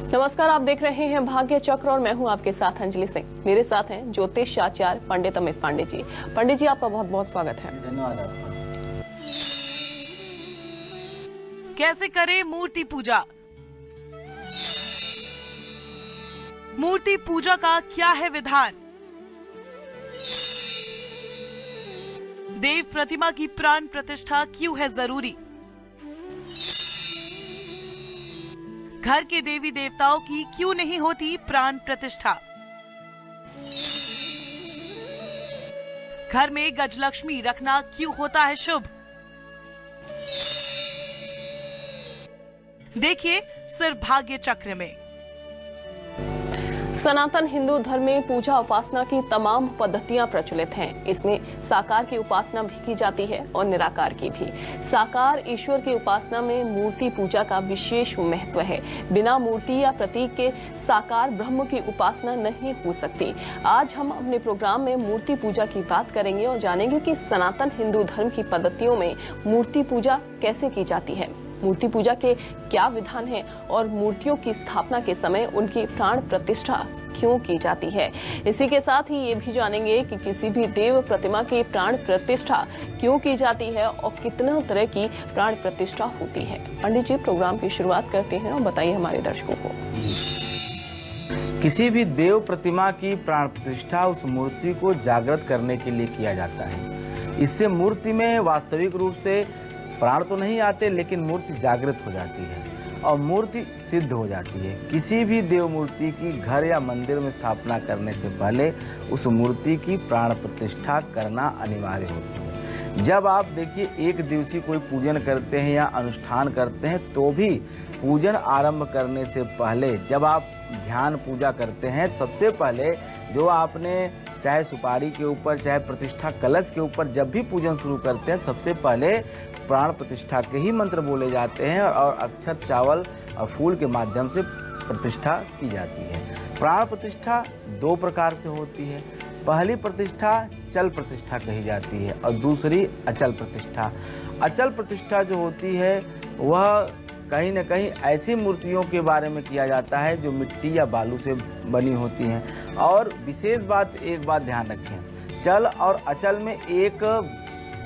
नमस्कार, आप देख रहे हैं भाग्य चक्र और मैं हूं आपके साथ अंजलि सिंह। मेरे साथ हैं ज्योतिष आचार्य पंडित अमित पांडे जी। पंडित जी, आपका बहुत बहुत स्वागत है। धन्यवाद आपका। कैसे करें मूर्ति पूजा? मूर्ति पूजा का क्या है विधान? देव प्रतिमा की प्राण प्रतिष्ठा क्यों है जरूरी? घर के देवी देवताओं की क्यों नहीं होती प्राण प्रतिष्ठा? घर में गजलक्ष्मी रखना क्यों होता है शुभ? देखिए सिर्फ भाग्य चक्र में। सनातन हिंदू धर्म में पूजा उपासना की तमाम पद्धतियां प्रचलित हैं। इसमें साकार की उपासना भी की जाती है और निराकार की भी। साकार ईश्वर की उपासना में मूर्ति पूजा का विशेष महत्व है। बिना मूर्ति या प्रतीक के साकार ब्रह्म की उपासना नहीं हो सकती। आज हम अपने प्रोग्राम में मूर्ति पूजा की बात करेंगे और जानेंगे कि सनातन हिंदू धर्म की पद्धतियों में मूर्ति पूजा कैसे की जाती है, मूर्ति पूजा के क्या विधान हैं और मूर्तियों की स्थापना के समय उनकी प्राण प्रतिष्ठा क्यों की जाती है। इसी के साथ ही ये भी जानेंगे कि किसी भी देव प्रतिमा की प्राण प्रतिष्ठा क्यों की जाती है और कितना तरह की प्राण प्रतिष्ठा होती है। पंडित जी, प्रोग्राम की शुरुआत करते हैं और बताइए हमारे दर्शकों को। किसी भी देव प्रतिमा की प्राण प्रतिष्ठा उस मूर्ति को जागृत करने के लिए किया जाता है। इससे मूर्ति में वास्तविक रूप से प्राण तो नहीं आते, लेकिन मूर्ति जागृत हो जाती है और मूर्ति सिद्ध हो जाती है। किसी भी देव मूर्ति की घर या मंदिर में स्थापना करने से पहले उस मूर्ति की प्राण प्रतिष्ठा करना अनिवार्य होती है। जब आप देखिए एक दिवसीय कोई पूजन करते हैं या अनुष्ठान करते हैं, तो भी पूजन आरंभ करने से पहले जब आप ध्यान पूजा करते हैं, सबसे पहले जो आपने चाहे सुपारी के ऊपर चाहे प्रतिष्ठा कलश के ऊपर जब भी पूजन शुरू करते हैं, सबसे पहले प्राण प्रतिष्ठा के ही मंत्र बोले जाते हैं और अक्षत, चावल और फूल के माध्यम से प्रतिष्ठा की जाती है। प्राण प्रतिष्ठा दो प्रकार से होती है। पहली प्रतिष्ठा चल प्रतिष्ठा कही जाती है और दूसरी अचल प्रतिष्ठा। अचल प्रतिष्ठा जो होती है वह कहीं न कहीं ऐसी मूर्तियों के बारे में किया जाता है जो मिट्टी या बालू से बनी होती हैं। और विशेष बात, एक बात ध्यान रखें, चल और अचल में एक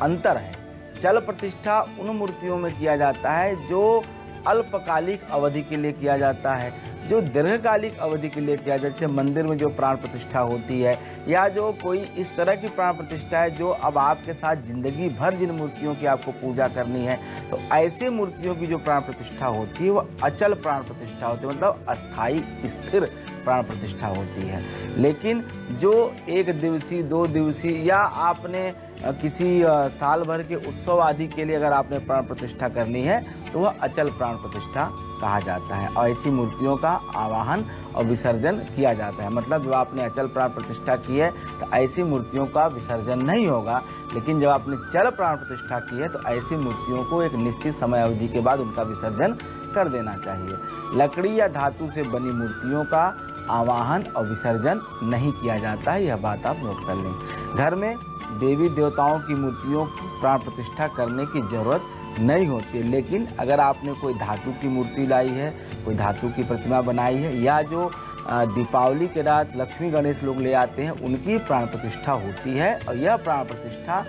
अंतर है। चल प्रतिष्ठा उन मूर्तियों में किया जाता है जो अल्पकालिक अवधि के लिए किया जाता है। जो दीर्घकालिक अवधि के लिए किया जाए, जैसे मंदिर में जो प्राण प्रतिष्ठा होती है या जो कोई इस तरह की प्राण प्रतिष्ठा है जो अब आपके साथ जिंदगी भर जिन मूर्तियों की आपको पूजा करनी है, तो ऐसे मूर्तियों की जो प्राण प्रतिष्ठा होती है वो अचल प्राण प्रतिष्ठा होती है, मतलब अस्थाई स्थिर प्राण प्रतिष्ठा होती है। लेकिन जो एक दिवसीय, दो दिवसीय या आपने किसी साल भर के उत्सव आदि के लिए अगर आपने प्राण प्रतिष्ठा करनी है तो वह अचल प्राण प्रतिष्ठा कहा जाता है। और ऐसी मूर्तियों का आवाहन और विसर्जन किया जाता है। मतलब जब आपने अचल प्राण प्रतिष्ठा की है तो ऐसी मूर्तियों का विसर्जन नहीं होगा, लेकिन जब आपने चल प्राण प्रतिष्ठा की है तो ऐसी मूर्तियों को एक निश्चित समय अवधि के बाद उनका विसर्जन कर देना चाहिए। लकड़ी या धातु से बनी मूर्तियों का आवाहन और विसर्जन नहीं किया जाता है, यह बात आप नोट कर लें। घर में देवी देवताओं की मूर्तियों की प्राण प्रतिष्ठा करने की जरूरत नहीं होती है, लेकिन अगर आपने कोई धातु की मूर्ति लाई है, कोई धातु की प्रतिमा बनाई है या जो दीपावली के रात लक्ष्मी गणेश लोग ले आते हैं, उनकी प्राण प्रतिष्ठा होती है और यह प्राण प्रतिष्ठा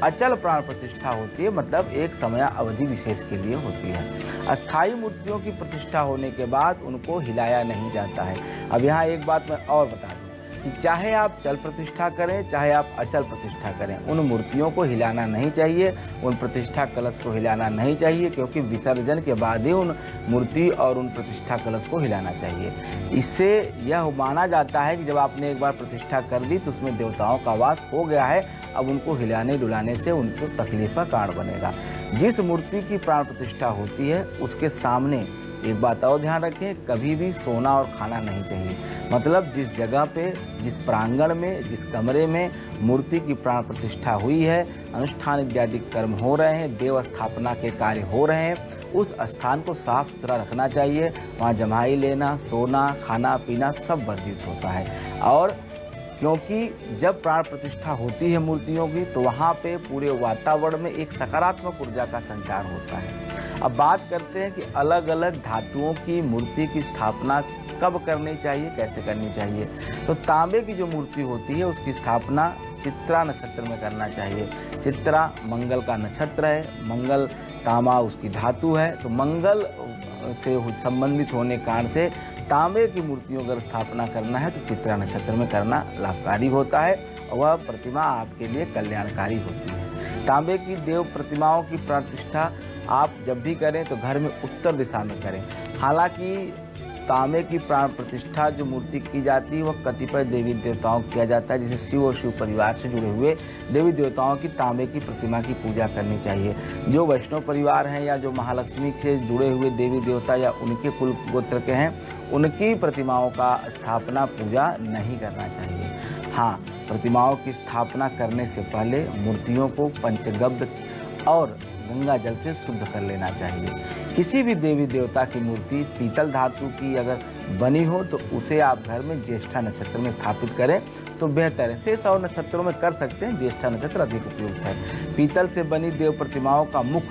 अचल प्राण प्रतिष्ठा होती है, मतलब एक समय अवधि विशेष के लिए होती है। अस्थाई मूर्तियों की प्रतिष्ठा होने के बाद उनको हिलाया नहीं जाता है। अब यहाँ एक बात मैं और बता दूँ कि चाहे आप चल प्रतिष्ठा करें चाहे आप अचल प्रतिष्ठा करें, उन मूर्तियों को हिलाना नहीं चाहिए, उन प्रतिष्ठा कलश को हिलाना नहीं चाहिए, क्योंकि विसर्जन के बाद ही उन मूर्ति और उन प्रतिष्ठा कलश को हिलाना चाहिए। इससे यह माना जाता है कि जब आपने एक बार प्रतिष्ठा कर दी तो उसमें देवताओं का वास हो गया है, अब उनको हिलाने डुलाने से उनको तकलीफ का कारण बनेगा। जिस मूर्ति की प्राण प्रतिष्ठा होती है उसके सामने एक बात और ध्यान रखें, कभी भी सोना और खाना नहीं चाहिए। मतलब जिस जगह पे, जिस प्रांगण में, जिस कमरे में मूर्ति की प्राण प्रतिष्ठा हुई है, अनुष्ठान इत्यादि कर्म हो रहे हैं, देव स्थापना के कार्य हो रहे हैं, उस स्थान को साफ सुथरा रखना चाहिए। वहाँ जमाई लेना, सोना, खाना पीना सब वर्जित होता है। और क्योंकि जब प्राण प्रतिष्ठा होती है मूर्तियों की तो वहाँ पे पूरे वातावरण में एक सकारात्मक ऊर्जा का संचार होता है। अब बात करते हैं कि अलग अलग धातुओं की मूर्ति की स्थापना कब करनी चाहिए, कैसे करनी चाहिए। तो तांबे की जो मूर्ति होती है उसकी स्थापना चित्रा नक्षत्र में करना चाहिए। चित्रा मंगल का नक्षत्र है, मंगल तांबा उसकी धातु है, तो मंगल से संबंधित होने के कारण से तांबे की मूर्तियों अगर स्थापना करना है तो चित्रा नक्षत्र में करना लाभकारी होता है और वह प्रतिमा आपके लिए कल्याणकारी होती है। तांबे की देव प्रतिमाओं की प्रतिष्ठा आप जब भी करें तो घर में उत्तर दिशा में करें। हालांकि तांबे की प्राण प्रतिष्ठा जो मूर्ति की जाती है वह कतिपय देवी देवताओं को किया जाता है, जैसे शिव और शिव परिवार से जुड़े हुए देवी देवताओं की तांबे की प्रतिमा की पूजा करनी चाहिए। जो वैष्णव परिवार हैं या जो महालक्ष्मी से जुड़े हुए देवी देवता या उनके कुल गोत्र के हैं, उनकी प्रतिमाओं का स्थापना पूजा नहीं करना चाहिए। हाँ, प्रतिमाओं की स्थापना करने से पहले मूर्तियों को पंचगव्य और गंगा जल से शुद्ध कर लेना चाहिए। किसी भी देवी देवता की मूर्ति पीतल धातु की अगर बनी हो तो उसे आप घर में ज्येष्ठा नक्षत्र में स्थापित करें तो बेहतर है। शेष और नक्षत्रों में कर सकते हैं, ज्येष्ठा नक्षत्र अधिक उपयुक्त है। पीतल से बनी देव प्रतिमाओं का मुख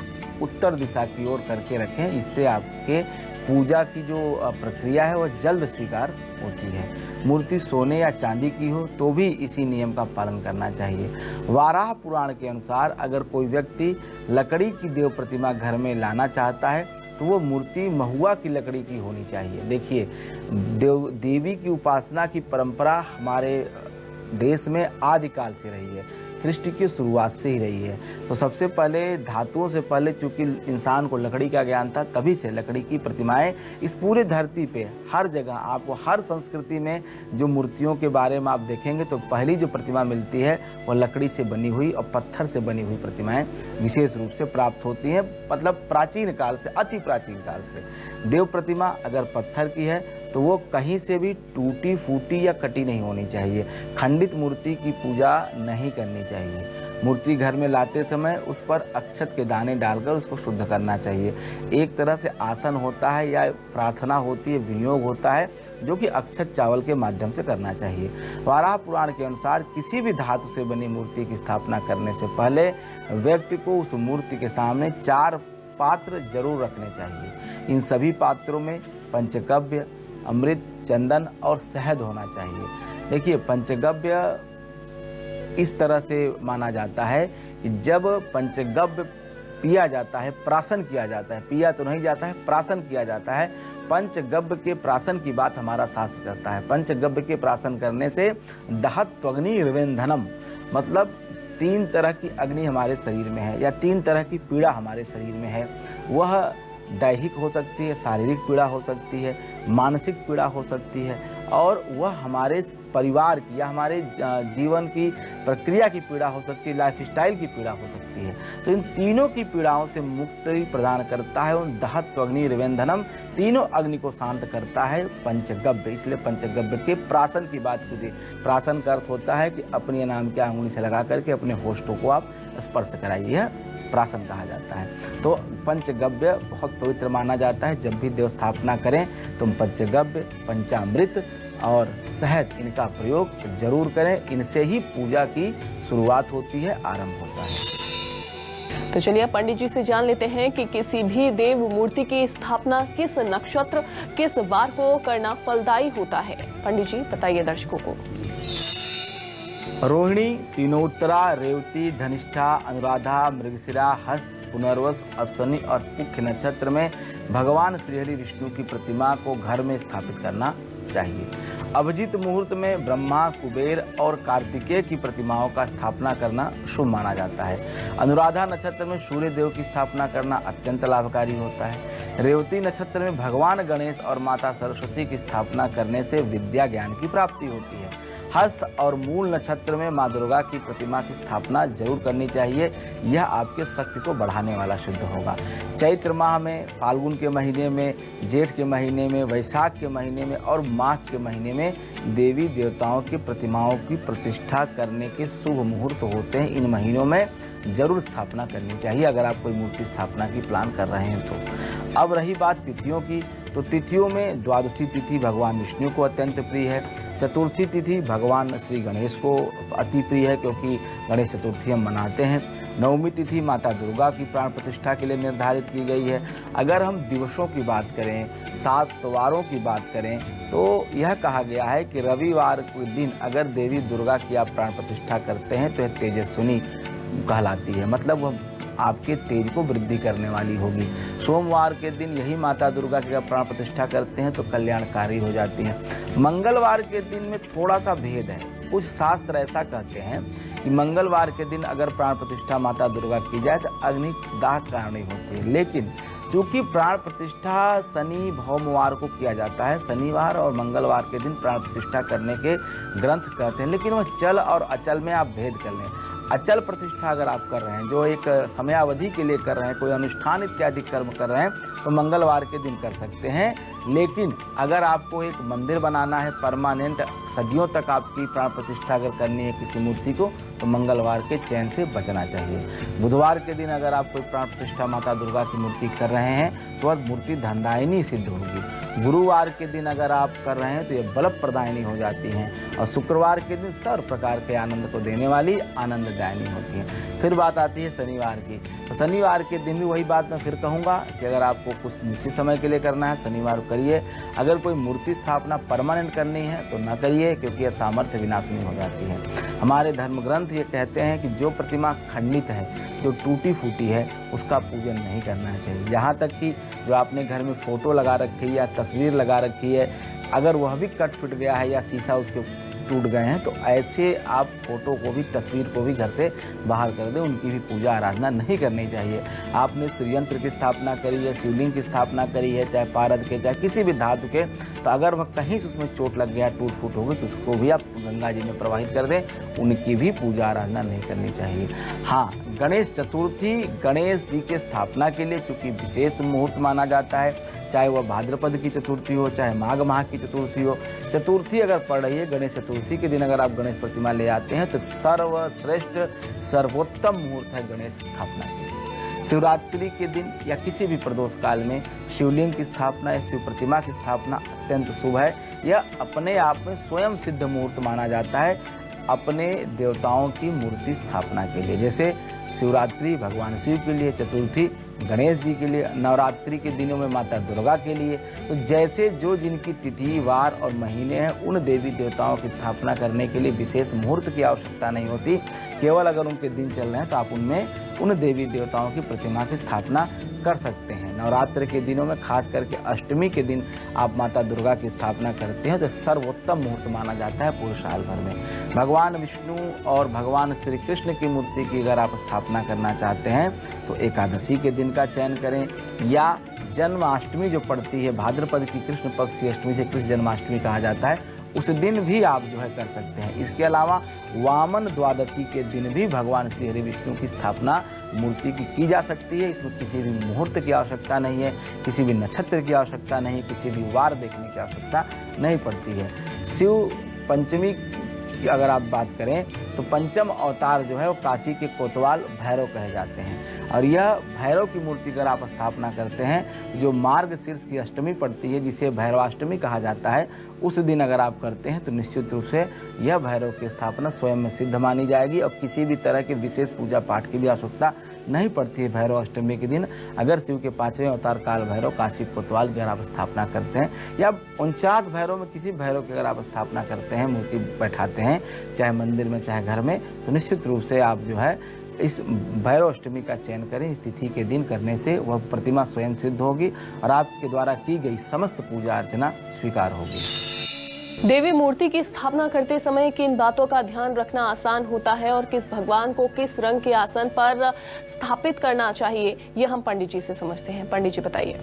उत्तर दिशा की ओर करके रखें, इससे आपके पूजा की जो प्रक्रिया है वह जल्द स्वीकार होती है। मूर्ति सोने या चांदी की हो तो भी इसी नियम का पालन करना चाहिए। वाराह पुराण के अनुसार अगर कोई व्यक्ति लकड़ी की देव प्रतिमा घर में लाना चाहता है तो वो मूर्ति महुआ की लकड़ी की होनी चाहिए। देखिए, देवी की उपासना की परंपरा हमारे देश में आदिकाल से रही है, सृष्टि की शुरुआत से ही रही है। तो सबसे पहले धातुओं से पहले चूंकि इंसान को लकड़ी का ज्ञान था, तभी से लकड़ी की प्रतिमाएं इस पूरे धरती पे हर जगह आपको हर संस्कृति में जो मूर्तियों के बारे में आप देखेंगे तो पहली जो प्रतिमा मिलती है वो लकड़ी से बनी हुई और पत्थर से बनी हुई प्रतिमाएं विशेष रूप से प्राप्त होती हैं। मतलब प्राचीन काल से, अति प्राचीन काल से। देव प्रतिमा अगर पत्थर की है तो वो कहीं से भी टूटी फूटी या कटी नहीं होनी चाहिए। खंडित मूर्ति की पूजा नहीं करनी चाहिए। मूर्ति घर में लाते समय उस पर अक्षत के दाने डालकर उसको शुद्ध करना चाहिए। एक तरह से आसन होता है या प्रार्थना होती है, विनियोग होता है, जो कि अक्षत चावल के माध्यम से करना चाहिए। वाराह पुराण के अनुसार किसी भी धातु से बनी मूर्ति की स्थापना करने से पहले व्यक्ति को उस मूर्ति के सामने 4 पात्र जरूर रखने चाहिए। इन सभी पात्रों में पंचगव्य, अमृत, चंदन और शहद होना चाहिए। देखिए, पंचगव्य इस तरह से माना जाता है कि जब पंचगव्य पिया जाता है, प्राशन किया जाता है, पिया तो नहीं जाता है, प्राशन किया जाता है। पंचगव्य के प्राशन की बात हमारा शास्त्र करता है। पंचगव्य के प्राशन करने से दहत्वग्नि रिवेंधनम, मतलब 3 तरह की अग्नि हमारे शरीर में है या 3 तरह की पीड़ा हमारे शरीर में है। वह दैहिक हो सकती है, शारीरिक पीड़ा हो सकती है, मानसिक पीड़ा हो सकती है, और वह हमारे परिवार की या हमारे जीवन की प्रक्रिया की पीड़ा हो सकती है, लाइफस्टाइल की पीड़ा हो सकती है। तो इन तीनों की पीड़ाओं से मुक्ति प्रदान करता है उन दहत्वग्नि रिवेंधनम, तीनों अग्नि को शांत करता है पंचगव्य। इसलिए पंचगव्य के प्राशन की बात की थी। प्राशन का अर्थ होता है कि अपनी नाम की अंगुली से लगा करके अपने होष्टों को आप स्पर्श कराइए, प्राशन कहा जाता है। तो पंचगव्य बहुत पवित्र माना जाता है। जब भी देव स्थापना करें तो पंचगव्य, पंचामृत और शहद इनका प्रयोग जरूर करें। इनसे ही पूजा की शुरुआत होती है, आरंभ होता है। तो चलिए पंडित जी से जान लेते हैं कि किसी भी देव मूर्ति की स्थापना किस नक्षत्र, किस वार को करना फलदायी होता है। पंडित जी बताइए दर्शकों को। रोहिणी, तीनोत्तरा, रेवती, धनिष्ठा, अनुराधा, मृगशिरा, हस्त, पुनर्वस, अश्विनी और पुष्य नक्षत्र में भगवान श्रीहरि विष्णु की प्रतिमा को घर में स्थापित करना चाहिए। अभिजीत मुहूर्त में ब्रह्मा, कुबेर और कार्तिकेय की प्रतिमाओं का स्थापना करना शुभ माना जाता है। अनुराधा नक्षत्र में सूर्य देव की स्थापना करना अत्यंत लाभकारी होता है। रेवती नक्षत्र में भगवान गणेश और माता सरस्वती की स्थापना करने से विद्या ज्ञान की प्राप्ति होती है। हस्त और मूल नक्षत्र में माँ दुर्गा की प्रतिमा की स्थापना जरूर करनी चाहिए। यह आपके शक्ति को बढ़ाने वाला सिद्ध होगा। चैत्र माह में, फाल्गुन के महीने में, जेठ के महीने में, वैशाख के महीने में और माघ के महीने में देवी देवताओं की प्रतिमाओं की प्रतिष्ठा करने के शुभ मुहूर्त होते हैं। इन महीनों में जरूर स्थापना करनी चाहिए अगर आप कोई मूर्ति स्थापना की प्लान कर रहे हैं तो। अब रही बात तिथियों की, तो तिथियों में द्वादशी तिथि भगवान विष्णु को अत्यंत प्रिय है। चतुर्थी तिथि भगवान श्री गणेश को अति प्रिय है, क्योंकि गणेश चतुर्थी हम मनाते हैं। नवमी तिथि माता दुर्गा की प्राण प्रतिष्ठा के लिए निर्धारित की गई है। अगर हम दिवसों की बात करें, 7 वारों की बात करें, तो यह कहा गया है कि रविवार के दिन अगर देवी दुर्गा की आप प्राण प्रतिष्ठा करते हैं तो यह तेजस्विनी कहलाती है, मतलब वह आपके तेज को वृद्धि करने वाली होगी। सोमवार के दिन यही माता दुर्गा की प्राण प्रतिष्ठा करते हैं तो कल्याणकारी हो जाती हैं। मंगलवार के दिन में थोड़ा सा भेद है, कुछ शास्त्र ऐसा कहते हैं कि मंगलवार के दिन अगर प्राण प्रतिष्ठा माता दुर्गा की जाए तो अग्निदाह कारणी होती है, लेकिन चूंकि प्राण प्रतिष्ठा शनि भौमवार को किया जाता है, शनिवार और मंगलवार के दिन प्राण प्रतिष्ठा करने के ग्रंथ कहते हैं, लेकिन वह चल और अचल में आप भेद कर लें। अचल प्रतिष्ठा अगर आप कर रहे हैं, जो एक समयावधि के लिए कर रहे हैं, कोई अनुष्ठान इत्यादि कर्म कर रहे हैं, तो मंगलवार के दिन कर सकते हैं। लेकिन अगर आपको एक मंदिर बनाना है परमानेंट, सदियों तक आपकी प्राण प्रतिष्ठा अगर करनी है किसी मूर्ति को, तो मंगलवार के चैन से बचना चाहिए। बुधवार के दिन अगर आप कोई प्राण प्रतिष्ठा माता दुर्गा की मूर्ति कर रहे हैं तो वह मूर्ति धनदायिनी सिद्ध होगी। गुरुवार के दिन अगर आप कर रहे हैं तो ये बल प्रदायिनी हो जाती हैं, और शुक्रवार के दिन सर्व प्रकार के आनंद को देने वाली आनंददायिनी होती है। फिर बात आती है शनिवार की, तो शनिवार के दिन भी वही बात मैं फिर कहूँगा कि अगर आपको कुछ निश्चित समय के लिए करना है शनिवार को करिए। अगर कोई मूर्ति स्थापना परमानेंट करनी है तो न करिए, क्योंकि यह सामर्थ्य विनाशिनी हो जाती है। हमारे धर्म ग्रंथ ये कहते हैं कि जो प्रतिमा खंडित है, जो टूटी फूटी है, उसका पूजन नहीं करना चाहिए। यहाँ तक कि जो आपने घर में फ़ोटो लगा रखी है या तस्वीर लगा रखी है, अगर वह भी कट फुट गया है या शीशा उसके टूट गए हैं, तो ऐसे आप फोटो को भी, तस्वीर को भी घर से बाहर कर दें, उनकी भी पूजा आराधना नहीं करनी चाहिए। आपने श्रीयंत्र की स्थापना करी है, शिवलिंग की स्थापना करी है, चाहे पारद के चाहे किसी भी धातु के, तो अगर वह कहीं से उसमें चोट लग गया, टूट फूट हो गई, तो उसको भी आप गंगा जी में प्रवाहित कर दें, उनकी भी पूजा आराधना नहीं करनी चाहिए। हाँ, गणेश चतुर्थी गणेश जी के स्थापना के लिए चूँकि विशेष मुहूर्त माना जाता है, चाहे वह भाद्रपद की चतुर्थी हो, चाहे माघ माह की चतुर्थी हो। चतुर्थी अगर पड़ रही है, गणेश चतुर्थी के दिन अगर आप गणेश प्रतिमा ले आते हैं तो सर्वश्रेष्ठ सर्वोत्तम मुहूर्त है गणेश स्थापना के लिए। शिवरात्रि के दिन या किसी भी प्रदोष काल में शिवलिंग की स्थापना या शिव प्रतिमा की स्थापना अत्यंत शुभ है। यह अपने आप में स्वयं सिद्ध मुहूर्त माना जाता है अपने देवताओं की मूर्ति स्थापना के लिए। जैसे शिवरात्रि भगवान शिव के लिए, चतुर्थी गणेश जी के लिए, नवरात्रि के दिनों में माता दुर्गा के लिए। तो जैसे जो जिनकी तिथि, वार और महीने हैं, उन देवी देवताओं की स्थापना करने के लिए विशेष मुहूर्त की आवश्यकता नहीं होती। केवल अगर उनके दिन चल रहे हैं तो आप उनमें उन देवी देवताओं की प्रतिमा की स्थापना कर सकते हैं। नवरात्र के दिनों में खास करके अष्टमी के दिन आप माता दुर्गा की स्थापना करते हैं तो सर्वोत्तम मुहूर्त माना जाता है पूरे साल भर में। भगवान विष्णु और भगवान श्री कृष्ण की मूर्ति की अगर आप स्थापना करना चाहते हैं तो एकादशी के दिन का चयन करें, या जन्माष्टमी जो पड़ती है भाद्रपद की कृष्ण पक्ष की अष्टमी से कृष्ण जन्माष्टमी कहा जाता है, उस दिन भी आप जो है कर सकते हैं। इसके अलावा वामन द्वादशी के दिन भी भगवान श्री हरि विष्णु की स्थापना मूर्ति की जा सकती है। इसमें किसी भी मुहूर्त की आवश्यकता नहीं है, किसी भी नक्षत्र की आवश्यकता नहीं, किसी भी वार देखने की आवश्यकता नहीं पड़ती है। शिव पंचमी की अगर आप बात करें तो पंचम अवतार जो है वो काशी के कोतवाल भैरव कहे जाते हैं, और यह भैरव की मूर्ति अगर आप स्थापना करते हैं, जो मार्गशीर्ष की अष्टमी पड़ती है जिसे भैरवाष्टमी कहा जाता है, उस दिन अगर आप करते हैं तो निश्चित रूप से यह भैरव की स्थापना स्वयं में सिद्ध मानी जाएगी और किसी भी तरह के विशेष पूजा पाठ की भी आवश्यकता नहीं पड़ती है। भैरव अष्टमी के दिन अगर शिव के 5वें अवतार काल भैरव काशी कोतवाल की अगर आप स्थापना करते हैं, या 49 भैरव में किसी भैरव की अगर आप स्थापना करते हैं, मूर्ति बैठाते हैं, चाहे मंदिर में चाहे घर में, तो निश्चित रूप से आप जो है इस भैरव अष्टमी का चयन करें। इस तिथि के दिन करने से वह प्रतिमा स्वयं सिद्ध होगी और आपके द्वारा की गई समस्त पूजा अर्चना स्वीकार होगी। देवी मूर्ति की स्थापना करते समय किन बातों का ध्यान रखना आसान होता है और किस भगवान को किस रंग के आसन पर स्थापित करना चाहिए, यह हम पंडित जी से समझते हैं। पंडित जी बताइए।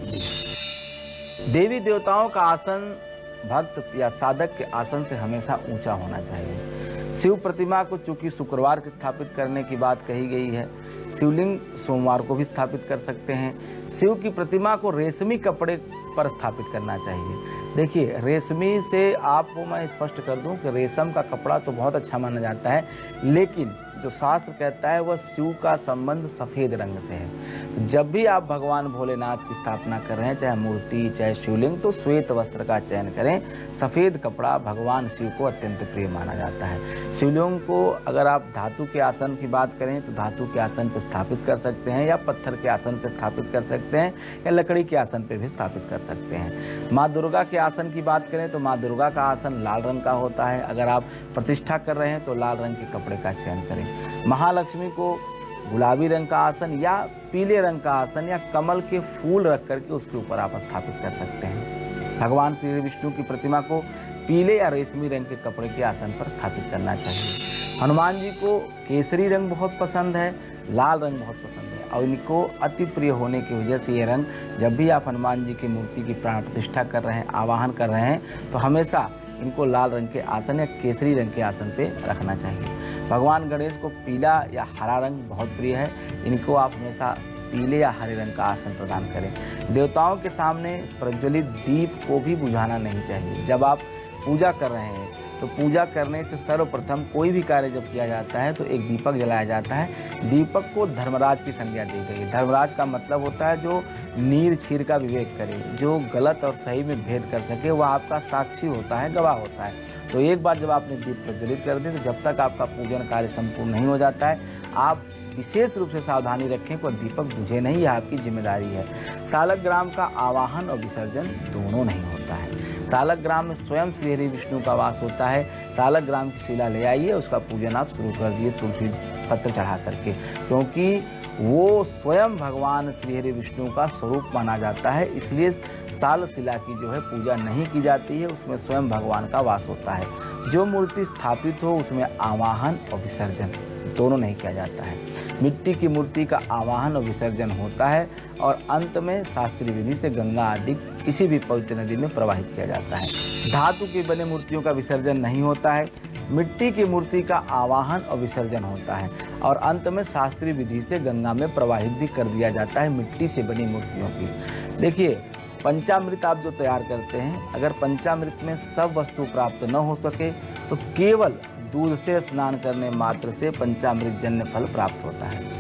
देवी देवताओं का आसन भक्त या साधक के आसन से हमेशा ऊंचा होना चाहिए। शिव प्रतिमा को चूंकि शुक्रवार की स्थापित करने की बात कही गई है, शिवलिंग सोमवार को भी स्थापित कर सकते हैं। शिव की प्रतिमा को रेशमी कपड़े पर स्थापित करना चाहिए। देखिए, रेशमी से आपको मैं स्पष्ट कर दूं कि रेशम का कपड़ा तो बहुत अच्छा माना जाता है, लेकिन जो शास्त्र कहता है वह शिव का संबंध सफ़ेद रंग से है। तो जब भी आप भगवान भोलेनाथ की स्थापना कर रहे हैं, चाहे मूर्ति चाहे शिवलिंग, तो श्वेत वस्त्र का चयन करें। सफ़ेद कपड़ा भगवान शिव को अत्यंत प्रिय माना जाता है। शिवलिंग को अगर आप धातु के आसन की बात करें तो धातु के आसन पर स्थापित कर सकते हैं, या पत्थर के आसन पर स्थापित कर सकते हैं, या लकड़ी के आसन पर भी स्थापित कर सकते हैं। माँ दुर्गा के आसन की बात करें तो माँ दुर्गा का आसन लाल रंग का होता है। अगर आप प्रतिष्ठा कर रहे हैं तो लाल रंग के कपड़े का चयन करें। महालक्ष्मी को गुलाबी रंग का आसन या पीले रंग का आसन या कमल के फूल रख करके उसके ऊपर आप स्थापित कर सकते हैं। भगवान श्री विष्णु की प्रतिमा को पीले या रेशमी रंग के कपड़े के आसन पर स्थापित करना चाहिए। हनुमान जी को केसरी रंग बहुत पसंद है, लाल रंग बहुत पसंद है, और इनको अति प्रिय होने की वजह से ये रंग, जब भी आप हनुमान जी की मूर्ति की प्राण प्रतिष्ठा कर रहे हैं, आवाहन कर रहे हैं, तो हमेशा इनको लाल रंग के आसन या केसरी रंग के आसन पे रखना चाहिए। भगवान गणेश को पीला या हरा रंग बहुत प्रिय है। इनको आप हमेशा पीले या हरे रंग का आसन प्रदान करें। देवताओं के सामने प्रज्वलित दीप को भी बुझाना नहीं चाहिए। जब आप पूजा कर रहे हैं तो पूजा करने से सर्वप्रथम कोई भी कार्य जब किया जाता है तो एक दीपक जलाया जाता है। दीपक को धर्मराज की संज्ञा दी गई है। धर्मराज का मतलब होता है जो नीर छीर का विवेक करे, जो गलत और सही में भेद कर सके, वह आपका साक्षी होता है, गवाह होता है। तो एक बार जब आपने दीप प्रज्वलित कर दिए तो जब तक आपका पूजन कार्य संपूर्ण नहीं हो जाता है, आप विशेष रूप से सावधानी रखें कि दीपक बुझे नहीं, यह आपकी जिम्मेदारी है। सालग्राम का आवाहन और विसर्जन दोनों नहीं होता है। सालग्राम में स्वयं श्री हरि विष्णु का वास होता है। सालग्राम की शिला ले आइए, उसका पूजन आप शुरू कर दिए तुलसी पत्र चढ़ा करके, क्योंकि वो स्वयं भगवान श्री हरि विष्णु का स्वरूप माना जाता है। इसलिए साल शिला की जो है पूजा नहीं की जाती है, उसमें स्वयं भगवान का वास होता है। जो मूर्ति स्थापित हो उसमें आवाहन और विसर्जन दोनों नहीं किया जाता है। मिट्टी की मूर्ति का आवाहन और विसर्जन होता है और अंत में शास्त्रीय विधि से गंगा आदि किसी भी पवित्र नदी में प्रवाहित किया जाता है। धातु की बने मूर्तियों का विसर्जन नहीं होता है। मिट्टी की मूर्ति का आवाहन और विसर्जन होता है और अंत में शास्त्रीय विधि से गंगा में प्रवाहित भी कर दिया जाता है मिट्टी से बनी मूर्तियों की। देखिए, पंचामृत आप जो तैयार करते हैं, अगर पंचामृत में सब वस्तु प्राप्त न हो सके तो केवल दूध से स्नान करने मात्र से पंचामृत जन्य फल प्राप्त होता है।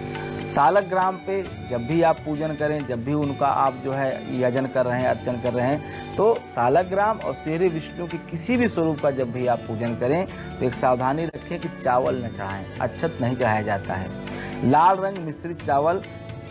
सालग्राम पे जब भी आप पूजन करें, जब भी उनका आप जो है यजन कर रहे हैं, अर्चन कर रहे हैं, तो सालग्राम और श्री हरि विष्णु के किसी भी स्वरूप का जब भी आप पूजन करें तो एक सावधानी रखें कि चावल न चढ़ाएं, अक्षत नहीं चढ़ाया जाता है। लाल रंग मिश्रित चावल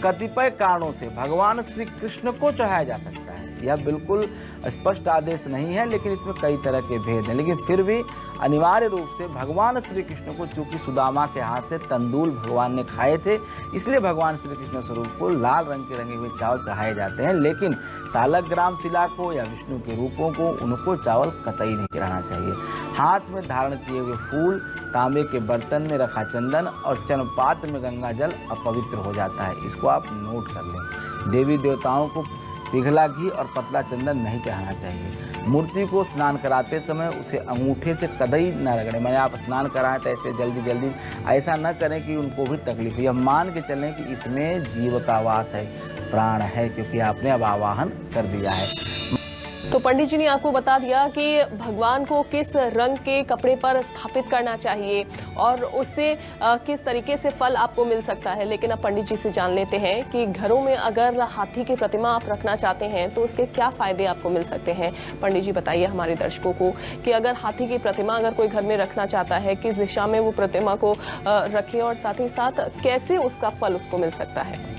कतिपय कारणों से भगवान श्री कृष्ण को चढ़ाया जा सकता है। यह बिल्कुल स्पष्ट आदेश नहीं है, लेकिन इसमें कई तरह के भेद हैं। लेकिन फिर भी अनिवार्य रूप से भगवान श्री कृष्ण को, चूंकि सुदामा के हाथ से तंदूल भगवान ने खाए थे, इसलिए भगवान श्री कृष्ण स्वरूप को लाल रंग के रंगे हुए चावल चढ़ाए जाते हैं। लेकिन सालग्राम शिला को या विष्णु के रूपों को, उनको चावल कतई नहीं चढ़ाना चाहिए। हाथ में धारण किए हुए फूल, तांबे के बर्तन में रखा चंदन और चनपात्र में गंगा जल अपवित्र हो जाता है। इसको आप नोट कर लें। देवी देवताओं को पिघला घी और पतला चंदन नहीं चढ़ाना चाहिए। मूर्ति को स्नान कराते समय उसे अंगूठे से कतई न रगड़ें। मैंने आप स्नान कराएं तो ऐसे जल्दी ऐसा न करें कि उनको भी तकलीफ हो। यह मान के चलें कि इसमें जीव का वास है, प्राण है, क्योंकि आपने अब आवाहन कर दिया है। तो पंडित जी ने आपको बता दिया कि भगवान को किस रंग के कपड़े पर स्थापित करना चाहिए और उससे किस तरीके से फल आपको मिल सकता है। लेकिन अब पंडित जी से जान लेते हैं कि घरों में अगर हाथी की प्रतिमा आप रखना चाहते हैं तो उसके क्या फायदे आपको मिल सकते हैं। पंडित जी बताइए हमारे दर्शकों को कि अगर हाथी की प्रतिमा अगर कोई घर में रखना चाहता है, किस दिशा में वो प्रतिमा को रखें और साथ ही साथ कैसे उसका फल उसको मिल सकता है।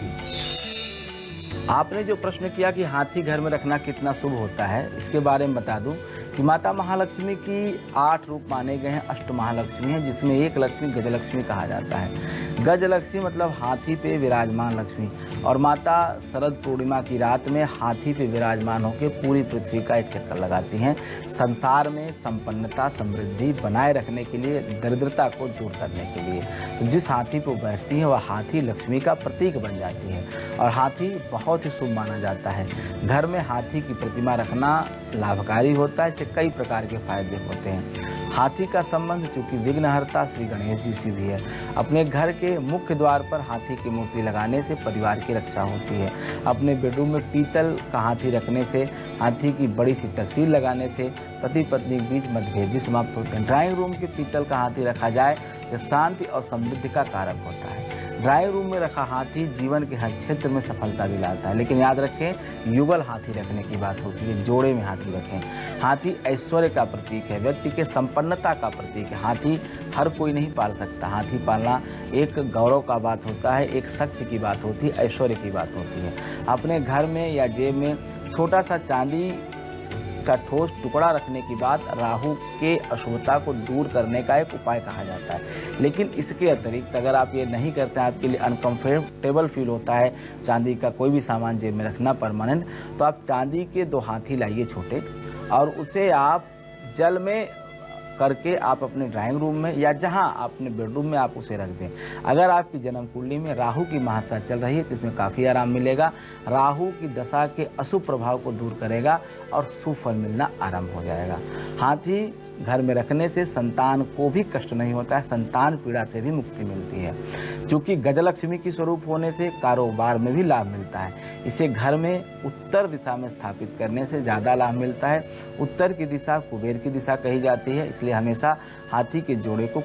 आपने जो प्रश्न किया कि हाथी घर में रखना कितना शुभ होता है, इसके बारे में बता दूं कि माता महालक्ष्मी की 8 रूप माने गए हैं। अष्ट महालक्ष्मी हैं, जिसमें एक लक्ष्मी गजलक्ष्मी कहा जाता है। गजलक्ष्मी मतलब हाथी पे विराजमान लक्ष्मी। और माता शरद पूर्णिमा की रात में हाथी पे विराजमान होकर पूरी पृथ्वी का एक चक्कर लगाती हैं, संसार में संपन्नता समृद्धि बनाए रखने के लिए, दरिद्रता को दूर करने के लिए। तो जिस हाथी पर बैठती है वह हाथी लक्ष्मी का प्रतीक बन जाती है और हाथी बहुत ही शुभ माना जाता है। घर में हाथी की प्रतिमा रखना लाभकारी होता है। इससे कई प्रकार के फायदे होते हैं। हाथी का संबंध चूंकि विघ्नहर्ता श्री गणेश जी से भी है। अपने घर के मुख्य द्वार पर हाथी की मूर्ति लगाने से परिवार की रक्षा होती है। अपने बेडरूम में पीतल का हाथी रखने से, हाथी की बड़ी सी तस्वीर लगाने से पति पत्नी के बीच मतभेद भी समाप्त होते हैं। ड्राइंग रूम के पीतल का हाथी रखा जाए तो शांति और समृद्धि का कारक होता है। ड्राइंग रूम में रखा हाथी जीवन के हर क्षेत्र में सफलता दिलाता है, लेकिन याद रखें युगल हाथी रखने की बात होती है, जोड़े में हाथी रखें। हाथी ऐश्वर्य का प्रतीक है, व्यक्ति के संपन्नता का प्रतीक है। हाथी हर कोई नहीं पाल सकता, हाथी पालना एक गौरव का बात होता है, एक शक्ति की बात होती है, ऐश्वर्य की बात होती है। अपने घर में या जेब में छोटा सा चांदी का ठोस टुकड़ा रखने की बात राहु के अशुभता को दूर करने का एक उपाय कहा जाता है। लेकिन इसके अतिरिक्त अगर आप ये नहीं करते हैं, आपके लिए अनकंफर्टेबल फील होता है चांदी का कोई भी सामान जेब में रखना परमानेंट, तो आप चांदी के 2 हाथी लाइए छोटे, और उसे आप जल में करके आप अपने ड्राइंग रूम में या जहां आप अपने बेडरूम में आप उसे रख दें। अगर आपकी जन्म कुंडली में राहु की महादशा चल रही है तो इसमें काफ़ी आराम मिलेगा। राहु की दशा के अशुभ प्रभाव को दूर करेगा और शुभ फल मिलना आरंभ हो जाएगा। हाथी घर में रखने से संतान को भी कष्ट नहीं होता है, संतान पीड़ा से भी मुक्ति मिलती है। चूँकि गजलक्ष्मी की स्वरूप होने से कारोबार में भी लाभ मिलता है। इसे घर में उत्तर दिशा में स्थापित करने से ज़्यादा लाभ मिलता है। उत्तर की दिशा कुबेर की दिशा कही जाती है, इसलिए हमेशा हाथी के जोड़े को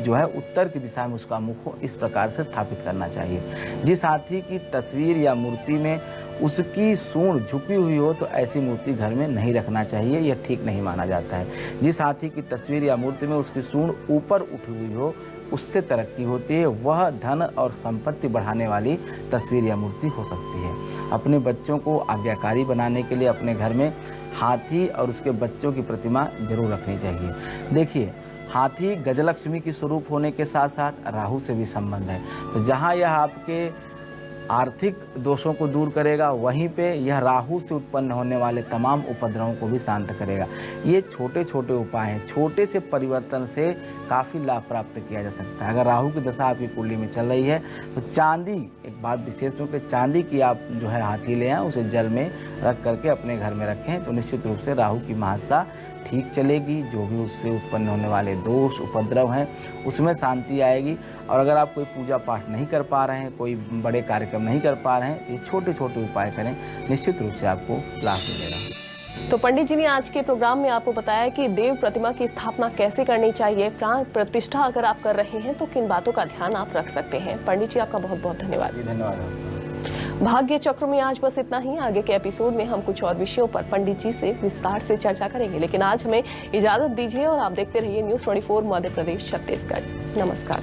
जो है उत्तर की दिशा में उसका मुख हो इस प्रकार से स्थापित करना चाहिए। जिस हाथी की तस्वीर या मूर्ति में उसकी सूंड झुकी हुई हो तो ऐसी मूर्ति घर में नहीं रखना चाहिए, यह ठीक नहीं माना जाता है। जिस हाथी की तस्वीर या मूर्ति में उसकी सूंड ऊपर उठी हुई हो उससे तरक्की होती है, वह धन और संपत्ति बढ़ाने वाली तस्वीर या मूर्ति हो सकती है। अपने बच्चों को आज्ञाकारी बनाने के लिए अपने घर में हाथी और उसके बच्चों की प्रतिमा जरूर रखनी चाहिए। देखिए, हाथी गजलक्ष्मी की स्वरूप होने के साथ साथ राहु से भी संबंध है, तो जहाँ यह आपके आर्थिक दोषों को दूर करेगा, वहीं पे यह राहु से उत्पन्न होने वाले तमाम उपद्रवों को भी शांत करेगा। ये छोटे छोटे उपाय हैं, छोटे से परिवर्तन से काफ़ी लाभ प्राप्त किया जा सकता है। अगर राहु की दशा आपकी कुंडली में चल रही है तो चांदी, एक बात विशेष हो कि चांदी की आप जो है हाथी ले आएँ, उसे जल में रख करके अपने घर में रखें तो निश्चित रूप से राहु की महादशा ठीक चलेगी। जो भी उससे उत्पन्न होने वाले दोष उपद्रव हैं उसमें शांति आएगी। और अगर आप कोई पूजा पाठ नहीं कर पा रहे हैं, कोई बड़े कार्यक्रम नहीं कर पा रहे हैं, तो ये छोटे छोटे उपाय करें, निश्चित रूप से आपको लाभ मिलेगा। तो पंडित जी ने आज के प्रोग्राम में आपको बताया कि देव प्रतिमा की स्थापना कैसे करनी चाहिए, प्राण प्रतिष्ठा अगर आप कर रहे हैं तो किन बातों का ध्यान आप रख सकते हैं। पंडित जी आपका बहुत बहुत धन्यवाद। धन्यवाद। भाग्य चक्र में आज बस इतना ही। आगे के एपिसोड में हम कुछ और विषयों पर पंडित जी से विस्तार से चर्चा करेंगे, लेकिन आज हमें इजाजत दीजिए और आप देखते रहिए न्यूज़ 24 मध्य प्रदेश छत्तीसगढ़। नमस्कार।